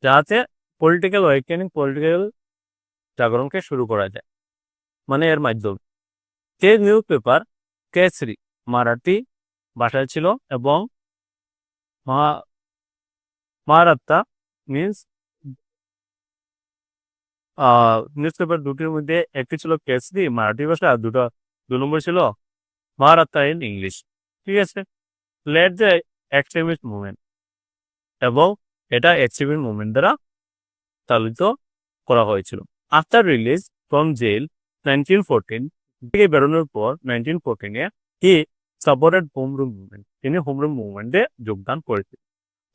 যাতে পলিটিক্যাল অ্যাওয়েকেনিং, পলিটিক্যাল জাগরণকে শুরু করা যায়, মানে এর মাধ্যমে। যে নিউজ পেপার কেসরি মারাঠি ভাষায় ছিল এবং মারাত্তা মিন্স নিউজ পেপার দুটির মধ্যে একটি ছিল কেসরি মারাঠি ভাষা আর দু নম্বর ছিল মারাত্তা ইন ইংলিশ, ঠিক আছে। লেট দ্য এক্সট্রিমিস্ট মুভমেন্ট, এবং এটা এক্সট্রিমিস্ট মুভমেন্ট দ্বারা চালিত করা হয়েছিল। আফটার রিলিজ ফ্রম জেল 1914, থেকে বেরোনোর পর 1914-এ হি সাপোর্টেড হোম রুল মুভমেন্ট, তিনি হোম রুল মুভমেন্টে যোগদান করেছিলেন।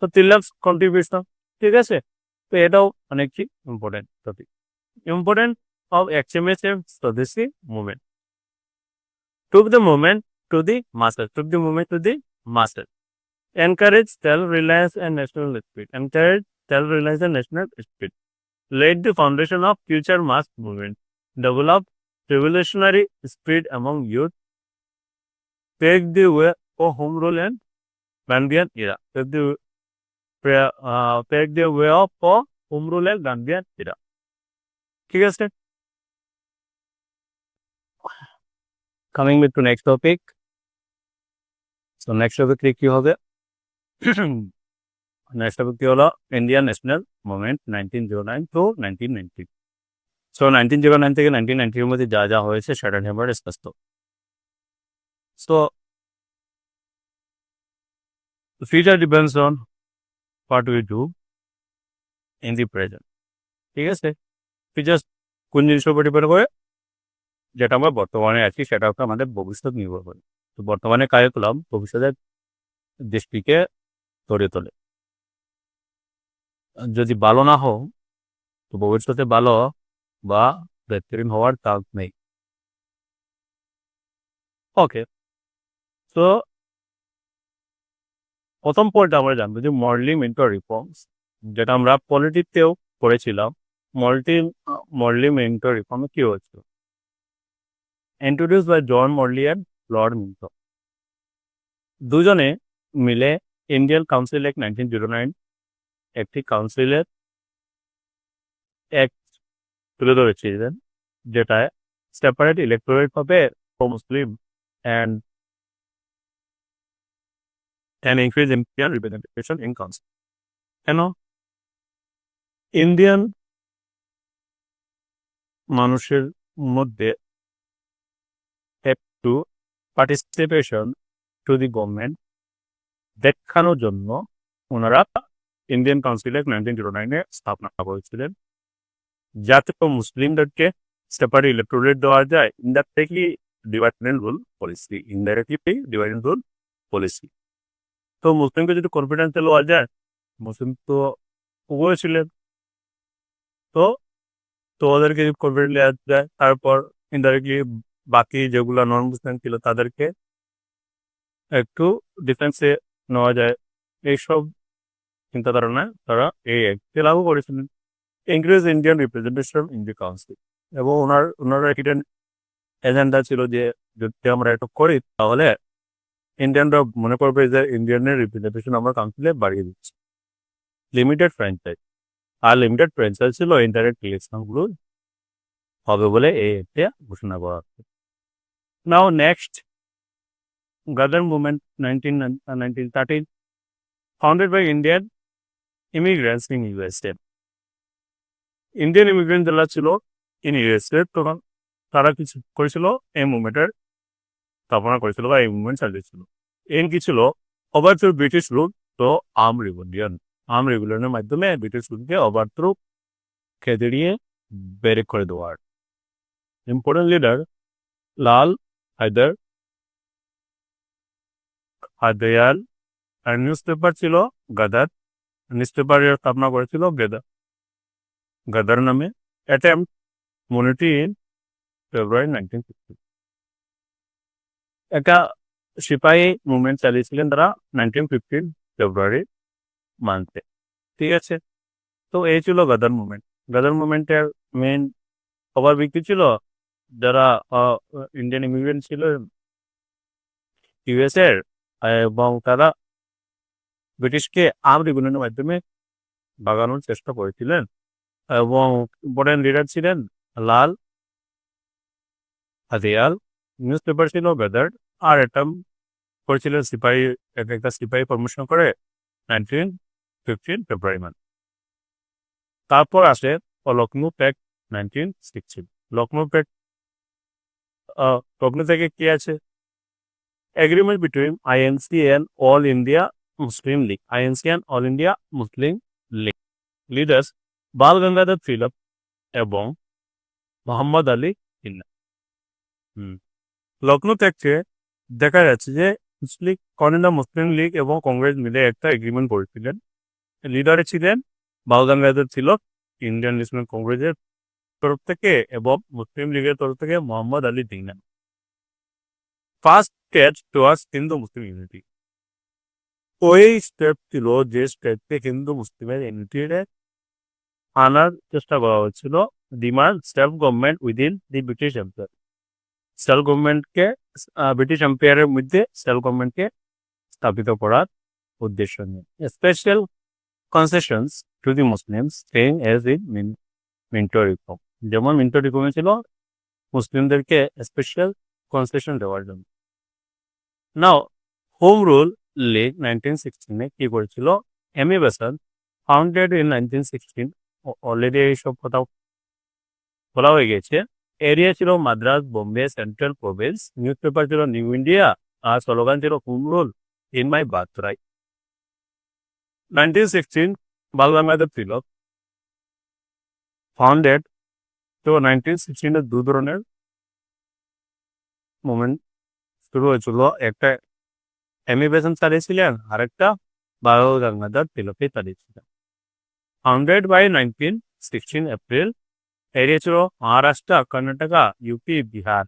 তো তিলকস কন্ট্রিবিউশন, ঠিক আছে। তো এটাও অনেকটি important topic. Importance of extremist and Swadeshi movement. Took the movement to the masses. Took the movement to the masses. Encourage self-reliance and national spirit. Encourage self-reliance and national spirit. Laid the foundation of future mass movement. Developed revolutionary spirit among youth. Paved the way for home rule and Gandhian era. Paved the way for home rule and Gandhian era. ঠিক আছে। Coming to next topic. So next topic কি হবে, নেক্সট টপিক কি হলো Indian national movement 1909 to 1990। So 1909 থেকে 1990-এর মধ্যে যা যা হয়েছে সেটা নিয়ে আমরা ডিসকাস করব। So future depends on what we do in the present, ঠিক আছে। ফিউচার কোন জিনিসের উপর ডিপেন্ড করে, যেটা আমরা বর্তমানে আছি সেটা হচ্ছে আমাদের ভবিষ্যৎ নির্ভর করে। তো বর্তমানে কারিকুলাম ভবিষ্যতের দেশটিকে গড়ে তোলে। যদি ভালো না হও তো ভবিষ্যতে ভালো বা বেহতরিন হওয়ার চান্স নেই। ওকে, তো প্রথম পয়েন্ট আমরা জানবো যে মর্লি-মিন্টো রিফর্মস, যেটা আমরা পলিটিক্সেও পড়েছিলাম। মর্লি-মিন্টো রিফর্ম কি হয়েছিল, introduce by John Morley and Lord Minto, দুজনে মিলে ইন্ডিয়ান কাউন্সিল অ্যাক্ট 1909 একটি কাউন্সিলের অ্যাক্ট তুলে ধরেছিলেন, যেটায় সেপারেট ইলেক্টোরেট হবে for Muslim and and increase Indian representation in council. কেন ইন্ডিয়ান মানুষের মধ্যে একটু পার্টিসিপেশন টু দি গভর্নমেন্ট দেখানোর জন্য ওনারা ইন্ডিয়ান কাউন্সিল অ্যাক্ট 1909 স্থাপনা করেছিলেন, যাতে মুসলিমদেরকে সেপারেট ইলেক্টোরেট দেওয়া যায়। Indirectly divide and rule policy, indirectly divide and rule policy. তো মুসলিমকে যদি কনফিডেন্সে লওয়া যায়, মুসলিম তো উভয় ছিলেন, তো ওদেরকে যদি কনফিডেন্স দেওয়া যায়, তারপর ইনডাইরেক্টলি বাকি যেগুলো নন মুসলিম ছিল তাদেরকে একটু ডিফেন্সে নেওয়া যায়। এইসব চিন্তাধারণা তারা এই অ্যাক্টে লাগু করেছিলেন, increase Indian representation in the council. এবং ওনারা হিডেন এজেন্ডা ছিল যে যদি আমরা এটা করি তাহলে ইন্ডিয়ানরা মনে করবে যে ইন্ডিয়ানের রিপ্রেজেন্টেশন আমরা কাউন্সিলে বাড়িয়ে দিচ্ছি। লিমিটেড ফ্র্যাঞ্চাইজ, আর লিমিটেড ফ্র্যাঞ্চাইজ ছিল ইনডাইরেক্ট ইলেকশনগুলো হবে বলে এই অ্যাক্টে ঘোষণা করা হচ্ছে। Now next, Ghadar movement 1913, founded by Indian immigrants in USA. Indian immigrant যারা ছিল ইন ইউএসএ, তখন তারা কিছু করেছিল, এই মুভমেন্টের স্থাপনা করেছিল বা এই মুভমেন্ট চালিয়েছিল। এর কি ছিল? ওভার থ্রু ব্রিটিশ রুল, তো আর্ম রেগুলিয়নের মাধ্যমে ব্রিটিশ রুলকে ওভার থ্রু খেতে দিয়ে ব্রেক করে দেওয়ার। ইম্পর্টেন্ট লিডার লাল হায়দার, আর নিউজ পেপার ছিল গাদার। নিউজ পেপারের স্থাপনা করেছিল গাদার নামে। Attempt mutiny in February 1950। একটা সিপাহী মুভমেন্ট চালিয়েছিলেন তারা 1915 ফেব্রুয়ারি মান্থে, ঠিক আছে। তো এই ছিল গাদার মুভমেন্ট। গাদার মুভমেন্টের মেইন খবর ব্যক্তি ছিল যারা ইন্ডিয়ান ইমিগ্রেন্ট ছিল ইউএসএর, এবং তারা ব্রিটিশকে আর্ম রেগুলেশনের মাধ্যমে ভাগানোর চেষ্টা করেছিলেন। এবং ইম্পর্টেন্ট লিডার ছিলেন লাল হাদিয়াল। নিউজ পেপার ছিল বেদার, আর এটা করেছিলেন সিপাহী, একটা সিপাহী প্রমোশন করে 1915 ফেব্রুয়ারি মান্থ। তারপর আসে লখনৌ প্যাক্ট 1916। লখনৌ প্যাক্ট, লখনৌ থেকে কি আছে? Agreement between INC and All India Muslim League. INC and All India Muslim League leaders Bal Gangadhar Tilak এবং মোহাম্মদ আলী জিন্নাহ। লখনৌ থেকে দেখা যাচ্ছে যে মুসলিম লীগ এবং কংগ্রেস মিলে একটা এগ্রিমেন্ট করেছিলেন। লিডারে ছিলেন বাল গঙ্গাধর তিলক ইন্ডিয়ান ন্যাশনাল কংগ্রেসের তরফ থেকে, এবং মুসলিম লীগের তরফ থেকে Mohammad Ali Jinnah. First step towards Hindu মুসলিম ইউনিটি। ওই স্টেপ ছিল যে স্টেপে হিন্দু মুসলিমের ইউনিটিতে আনার চেষ্টা করা হচ্ছিল। Demand self government within the British empire. Self গভর্নমেন্টকে ব্রিটিশ এম্পায়ারের মধ্যে সেলফ গভর্নমেন্টকে স্থাপিত করার উদ্দেশ্য নিয়ে। Special concessions to the Muslims same as in Minto reform. যেমন মিন্টো রিফর্মে ছিল মুসলিমদেরকে স্পেশাল কনসেশন দেওয়ার জন্য। নাও হোম রুল লীগ 1916 কি করেছিল? M A Besant founded in 1916। Already এইসব কথা বলা হয়ে গেছে। এরিয়া ছিল Madras, Bombay, central province. Newspaper ছিল নিউ ইন্ডিয়া, আর স্লোগান ছিল home rule in my birthright. 1916 Bal Gangadhar Tilak founded. তো 1916 দু ধরনের মুভমেন্ট শুরু হয়েছিল, একটা এমএ বেসন চালিয়েছিলেন, আরেকটা বাল গঙ্গাধর তিলকে চালিয়েছিলেন। Founded by 1916 April. এরিয়া ছিল Maharashtra, Karnataka, UP, Bihar.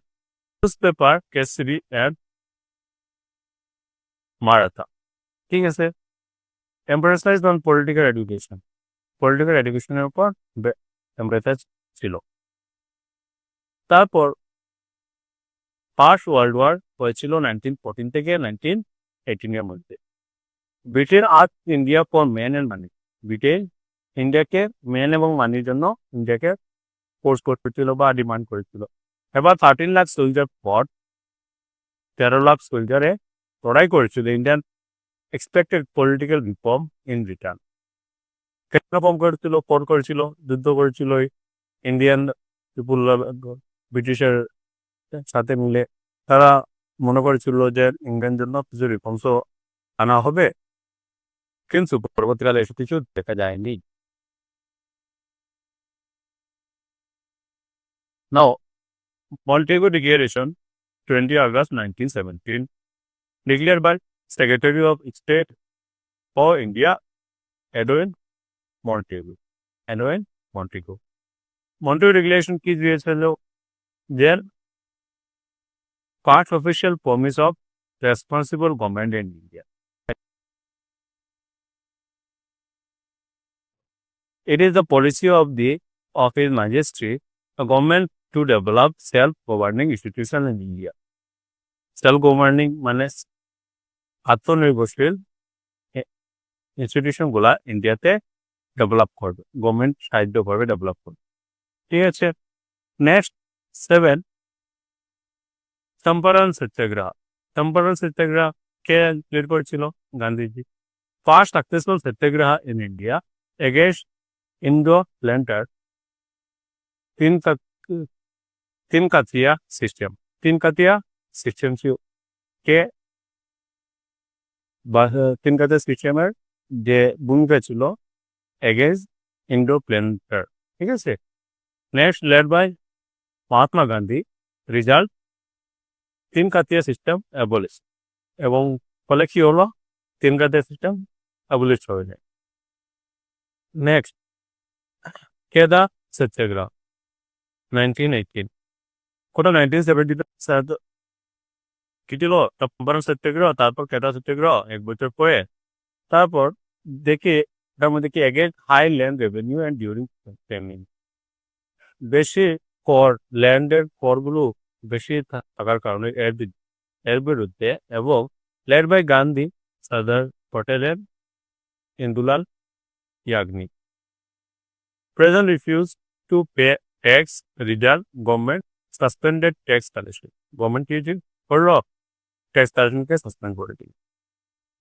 Newspaper Kesari and Maratha, ঠিক আছে। Emphasise on political education. Political এডুকেশনের উপর এমফাসাইজ ছিল। তারপর ফার্স্ট ওয়ার্ল্ড ওয়ার হয়েছিল 1914 থেকে 1918 মধ্যে। Britain ask India for man and money. Britain ইন্ডিয়াকে ম্যান এবং মানির জন্য ইন্ডিয়াকে ফোর্স করতেছিল বা ডিমান্ড করেছিল। এবার 13 লাখ সোলজার পর 13 লাখ সোলজারে লড়াই করেছিল Indian expected political reform in return. কেন রিফর্ম করেছিল? পর করেছিল, যুদ্ধ করেছিল ইন্ডিয়ান পিপুল, ব্রিটিশের সাথে মিলে। তারা মনে করেছিল যে ইংল্যান্ডের জন্য কিছু রিফর্মসও আনা হবে, কিন্তু পরবর্তীকালে এসব কিছু দেখা যায়নি। Now, Montagu Declaration, 20 August 1917, declared by Secretary of State for India, Edwin Montagu. Montagu Declaration কি দিয়েছিল? Their past official promise of responsible government in India. It is the policy of His Majesty, a government to develop self-governing institution in India. Self-governing মানে আত্মনির্ভরশীল ইনস্টিটিউশন গুলা ইন্ডিয়াতে ডেভেলপ করবে, গভর্নমেন্ট সাহায্য করবে ডেভেলপ করবে। ঠিক আছে, নেক্সট 7, চম্পারণ সত্যাগ্রহ। চম্পারণ সত্যাগ্রহ কে লিড করেছিল? Gandhiji. First successful satyagraha in India against Indo planter তিন কাতিয়া সিস্টেম। তিন কাতিয়া সিস্টেম কে তিন কাতিয়া সিস্টেমের যে ভূমিকা ছিল এগেইনস্ট ইন্ডো প্ল্যান্টার। ঠিক আছে, next led by Mahatma Gandhi. Result tinkathia system abolish, এবং ফলে কি হলো? তিন কাতিয়া সিস্টেম অ্যাবলিশ হয়ে যায়। নেক্সট কেদা সত্যাগ্রহ 1918। কোটা 1970 কি ছিল? চম্পারণ সত্যাগ্রহ, তারপর কেদা সত্যাগ্রহ 1 বছর পরে। তারপর দেখি এটার মধ্যে কি again high land revenue and during famine, বেশি কর, ল্যান্ডের করগুলো বেশি থাকার কারণে এর বিরুদ্ধে, এবং লেড বাই গান্ধী, সর্দার পটেলের Indulal Yagnik. Peasants refuse to pay tax, result government suspended tax collection. Government কি করলো? ট্যাক্স কালেকশনকে সাসপেন্ড করে দিল।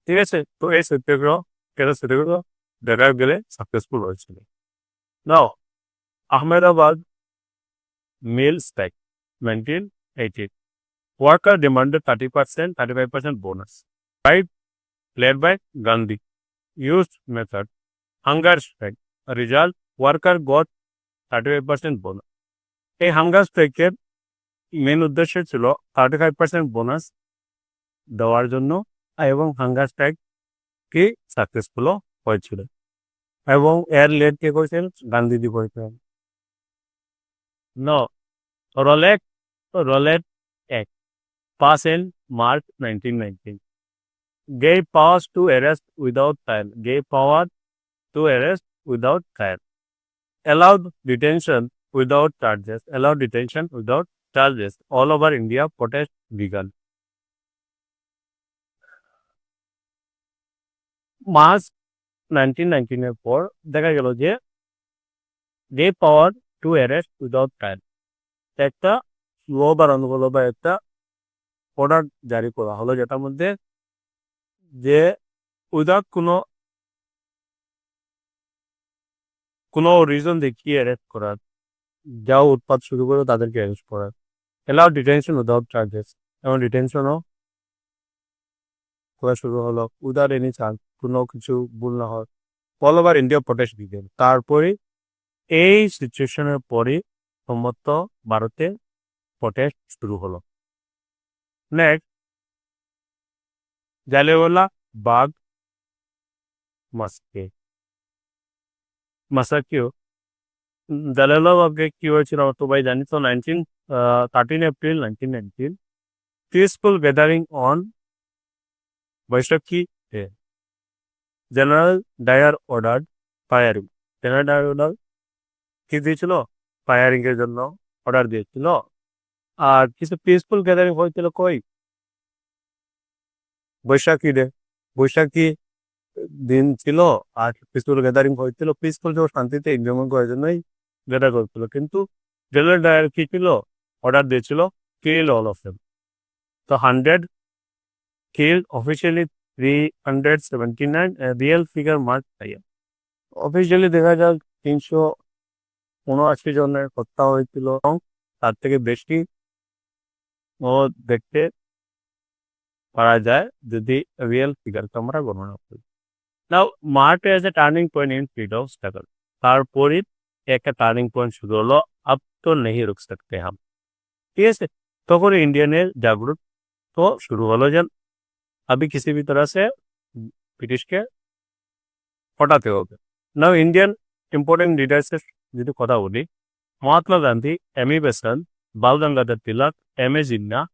ঠিক আছে, তো এই সত্যাগ্রহ কেন সত্যাগ্রহ দেখা গেলে সাকসেসফুল হয়েছিল। নাও আহমেদাবাদ মিল strike 1918, worker demanded 30%, 35% bonus. Right, led by Gandhi. Used method, hunger strike. A result, worker got 35% bonus. এই হাঙ্গার স্ট্রাইকের মেন উদ্দেশ্য ছিল 35% বোনাস দেওয়ার জন্য, এবং হাঙ্গার স্ট্রাইক কি সাকসেসফুল হয়েছিল, এবং এর লেড কে করেছেন? গান্ধীজি করেছেন। No, Rowlatt Act, passed in March 1919, gave powers to arrest without trial. Allowed detention without charges. All over India, protest began. March 1919 এর পর দেখা গেল যে গেভ পাওয়ার টু অ্যারেস্ট উইদাউট ট্রায়াল, একটা ল বানানো হলো বা একটা অর্ডার জারি করা হলো, যেটার মধ্যে যে উইদাউট কোনো রিজন দেখিয়ে অ্যারেস্ট করার, যাও উৎপাত শুরু করে তাদেরকে অ্যারেস্ট করার। এলাও ডিটেনশন উইদাউট চার্জেস, এবং ডিটেনশনও করা শুরু হলো উইদাউট এনি চার্জ, কোনো কিছু ভুল না হয়। All over India protest began. তারপরে এই সিচুয়েশনের পরে সমস্ত ভারতে প্রোটেস্ট শুরু হলো। নেক্সট জালিয়ানওয়ালা বাগ মাসাকিও। জালিয়ানওয়ালা বাগে কি হয়েছিল তো ভাই জানি তো, 13 April 1919, peaceful gathering on Baisakhi day. General Dyer order firing. General Dyer order কি দিয়েছিল? ফায়ারিং এর জন্য অর্ডার দিয়েছিল। আর কিছু পিসফুল গ্যাদারিং হয়েছিল কই? বৈশাখী ডে, বৈশাখী দিন ছিল, আর পিসফুল গ্যাদারিং হয়েছিল। পিসফুল শান্তিতে এনজয়মেন্ট করার জন্যই গ্যাদার করছিল, কিন্তু জেনারেল ডায়ার কি ছিল? অর্ডার দিয়েছিল কিল অল অফ দেম। তো 100 কিল অফিসিয়ালি 379, রিয়েল ফিগার মার্ক হাইয়ার। অফিসিয়ালি দেখা যাক 379 জনের হত্যা হয়েছিল এবং তার থেকে বেশি ও দেখতে পারা যায় যদি রিয়েল ফিগারকে আমরা গণনা করি। Now march as a turning point in freedom struggle. তারপরই একটা টার্নিং পয়েंट শুরু হলো, अब तो नहीं रुक सकते हम। ঠিক আছে, তখন ইন্ডিয়ানের জাগরুক তো শুরু হলো যে अभी किसी भी तरह से ব্রিটিশকে হটাতে হবে। নাও ইন্ডিয়ান ইম্পর্টেন্ট লিডার্সের যদি কথা বলি, মহাত্মা গান্ধী, এম.ই. বেসান্ত, বাল গঙ্গাধর তিলক, এম.এ. জিন্নাহ,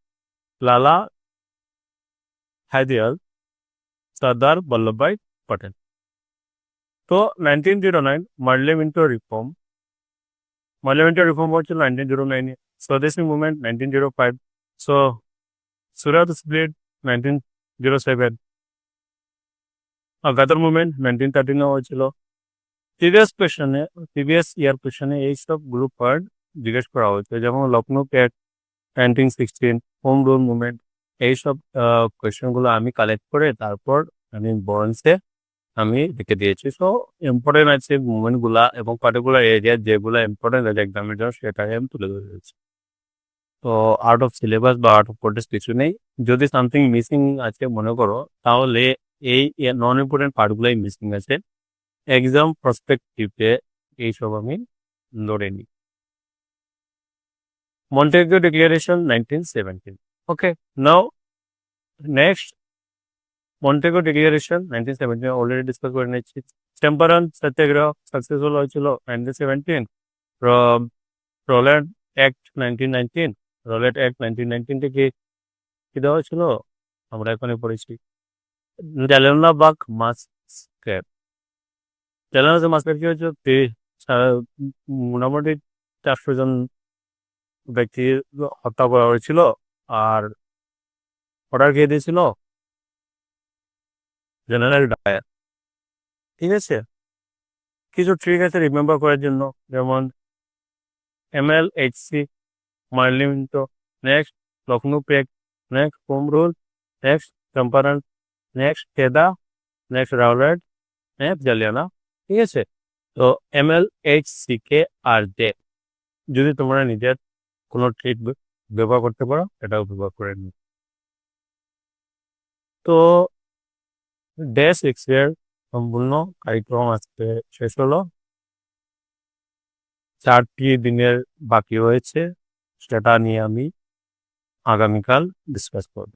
লালা হায়দর, সর্দার বল্লভভাই পটেল। তো 1909 মার্লে-মিন্টো রিফর্ম হচ্ছিল 1909, স্বদেশী মুভমেন্ট 1905, সো সুরাত স্প্লিট 1907, গাদর মুভমেন্ট 1913 হয়েছিল। প্রিভিয়াস ইয়ার কোয়েশনে এইসব গ্রুপ ওয়ার্ড জিজ্ঞেস করা হয়েছে, যেমন Lucknow pact 1916, home rule movement, এইসব কোয়েশনগুলো আমি কালেক্ট করে তারপর আমি বরন্সে আমি লিখে দিয়েছি। সো ইম্পর্টেন্ট আছে মুভমেন্টগুলা এবং পার্টিকুলার এরিয়া যেগুলো ইম্পর্টেন্ট আছে এক্সামের জন্য সেটাকে আমি তুলে ধরেছি। তো আউট অফ সিলেবাস বা আউট অফ কোর্টেস কিছু নেই। যদি সামথিং মিসিং আছে মনে করো, তাহলে এই নন ইম্পর্টেন্ট পার্টগুলোই মিসিং আছে। এক্সাম পার্সপেক্টিভে এইসব আমি ধরে নিই। Montagu declaration 1917। Okay, now next Montagu declaration 1917 already discuss করে নিচ্ছি। চ্যাম্পারান সত্যাগ্রহ সাকসেসফুল হয়েছিল 1917। রোল্যাট অ্যাক্ট 1919, রোল্যাট অ্যাক্ট 1919 থেকে কি দেওয়া হয়েছিল আমরা এখানে পড়েছি। জালিয়ানওয়ালা বাগ মাসক্রের। জালিয়ানওয়ালা মাসক্রের কি হয়েছে, মোটামুটি 400 জন ব্যক্তি হত্যা করা হয়েছিল আর অর্ডার খেয়ে দিয়েছিল জেনারেল ডায়ার। ঠিক আছে, কিছু ট্রিক আছে রিমেম্বার করার জন্য, যেমন MLHC, Morley Minto, next Lucknow pact, next home rule, next Champaran, next Kheda, next Rowlatt, next Jallianwala. ঠিক আছে, তো MLHCK আর জে যদি তোমরা নিজের কোনো ট্রিক ব্যবহার করতে পারো এটাও ব্যবহার করে নিও। তো ডে 6 এর সম্পূর্ণ কার্যক্রম আজকে শেষ হলো। 4টি দিনের বাকি রয়েছে, সেটা নিয়ে আমি আগামীকাল ডিসকাস করব।